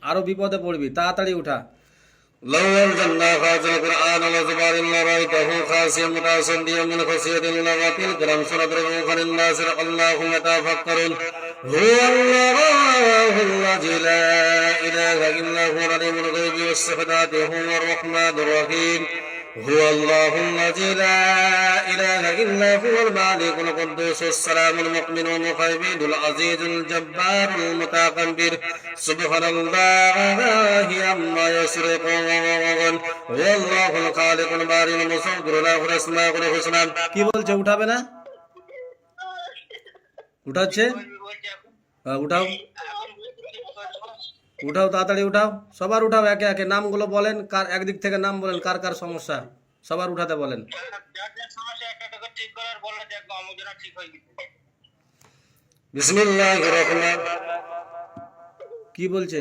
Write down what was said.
আরো বিপদে পড়বি, তাড়াতাড়ি উঠা। لو أنزلنا هذا القرآن على جبال لرأيته خاشعا متصدعا من خشية الله وتلك الأمثال نضربها للناس لعلهم يتفكرون هو الله الذي لا إله إلا هو العليم الغيب والشهادة هو الرحمن الرحيم هو الله الذي لا إله إلا هو المالك القدوس السلام المؤمن المهيمن العزيز الجبار المتكبر سبحان الله عما يشركون هو الله الخالق البارئ المصور له الأسماء الحسنى কি বলছে? উঠাবে না? উঠাচ্ছে? উঠাও, উঠাও, তাড়াতাড়ি উঠাও, সবার উঠাও, একে একে নামগুলো বলেন, কার একদিক থেকে নাম বলেন, কার কার সমস্যা সবার উঠাতে বলেন। বিসমিল্লাহির রহমানির কি বলছে?